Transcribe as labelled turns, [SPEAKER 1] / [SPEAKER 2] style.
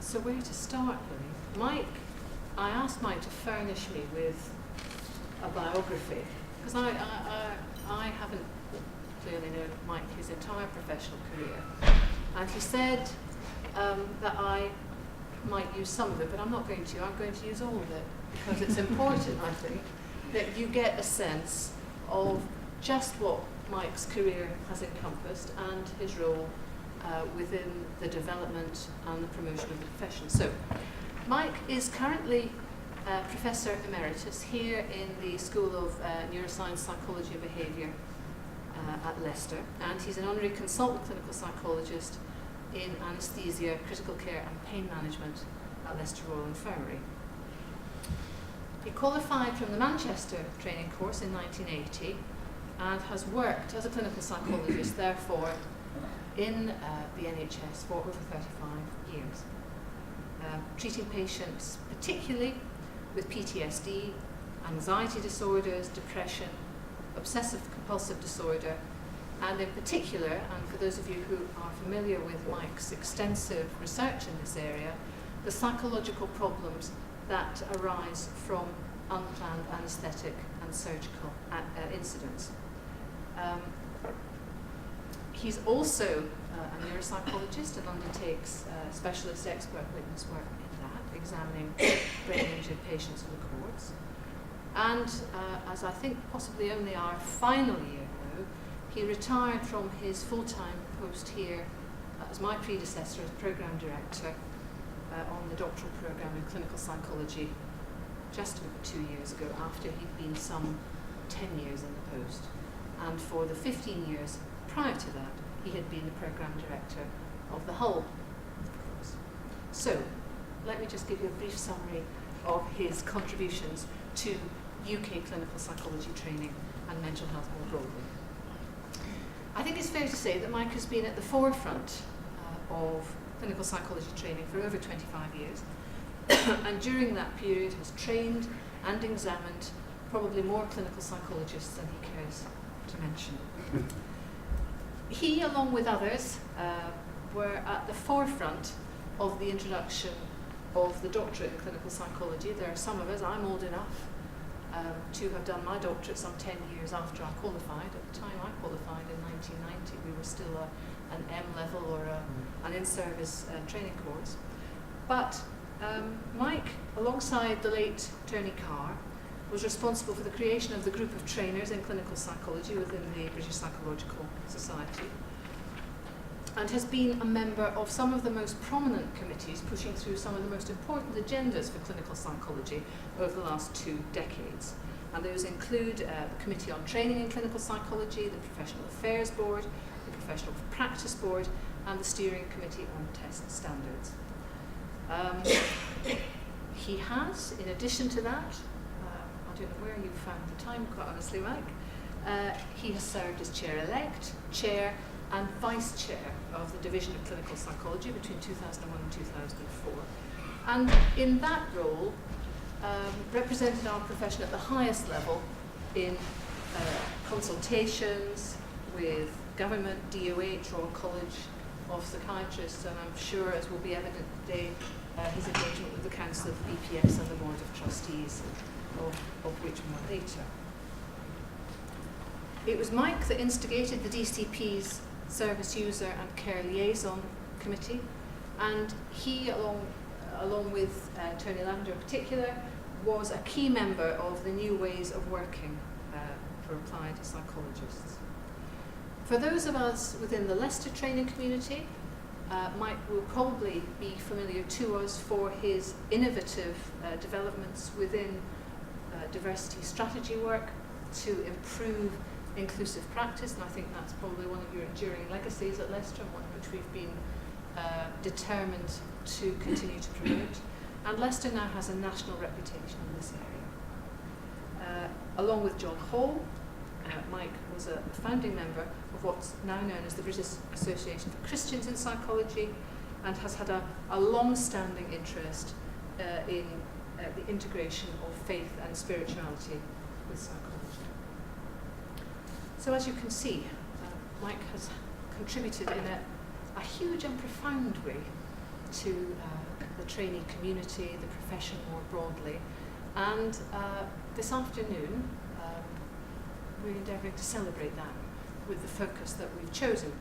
[SPEAKER 1] So where to start, really? I asked Mike to furnish me with a biography, because I haven't clearly known Mike his entire professional career. And he said that I might use some of it, but I'm not going to. I'm going to use all of it, because it's important, I think, that you get a sense of just what Mike's career has encompassed and his role within the development and the promotion of the profession. So, Mike is currently Professor Emeritus here in the School of Neuroscience, Psychology and Behaviour at Leicester, and he's an honorary consultant clinical psychologist in anaesthesia, critical care and pain management at Leicester Royal Infirmary. He qualified from the Manchester training course in 1980 and has worked as a clinical psychologist, therefore, in the NHS for over 35 years, treating patients particularly with PTSD, anxiety disorders, depression, obsessive compulsive disorder, and in particular, and for those of you who are familiar with Mike's extensive research in this area, the psychological problems that arise from unplanned anaesthetic and surgical incidents. He's also a neuropsychologist and undertakes specialist expert witness work in that, examining brain injured patients in the courts. And as I think possibly only our final year now, he retired from his full-time post here as my predecessor as Programme Director on the doctoral programme in clinical psychology just over 2 years ago, after he'd been some 10 years in the post. And for the 15 years prior to that, he had been the Programme Director of the whole course. So, let me just give you a brief summary of his contributions to UK clinical psychology training and mental health more broadly. I think it's fair to say that Mike has been at the forefront of clinical psychology training for over 25 years, and during that period has trained and examined probably more clinical psychologists than he cares to mention. He, along with others, were at the forefront of the introduction of the doctorate in clinical psychology. There are some of us, I'm old enough to have done my doctorate some 10 years after I qualified. At the time I qualified in 1990, we were still an M level or an in-service training course. But Mike, alongside the late Tony Carr, was responsible for the creation of the group of trainers in clinical psychology within the British Psychological Society, and has been a member of some of the most prominent committees pushing through some of the most important agendas for clinical psychology over the last 2 decades. And those include the Committee on Training in Clinical Psychology, the Professional Affairs Board, the Professional Practice Board, and the Steering Committee on Test Standards. He has, in addition to that, I don't know where you found the time, quite honestly, Mike, he has served as Chair-elect, Chair, and Vice Chair of the Division of Clinical Psychology between 2001 and 2004. And in that role, represented our profession at the highest level in consultations with government, DOH, Royal College of Psychiatrists, and I'm sure, as will be evident today, his engagement with the Council of the BPS and the Board of Trustees, of which more later. It was Mike that instigated the DCP's Service User and Care Liaison Committee, and he, along with Tony Lavender in particular, was a key member of the new ways of working for applied psychologists. For those of us within the Leicester training community, Mike will probably be familiar to us for his innovative developments within diversity strategy work to improve inclusive practice, and I think that's probably one of your enduring legacies at Leicester, and one which we've been determined to continue to promote. And Leicester now has a national reputation in this area. Along with John Hall, Mike was a founding member of what's now known as the British Association for Christians in Psychology, and has had a long-standing interest in the integration of faith and spirituality with psychology. So as you can see, Mike has contributed in a huge and profound way to the trainee community, the profession more broadly. And this afternoon, we're endeavouring to celebrate that with the focus that we've chosen.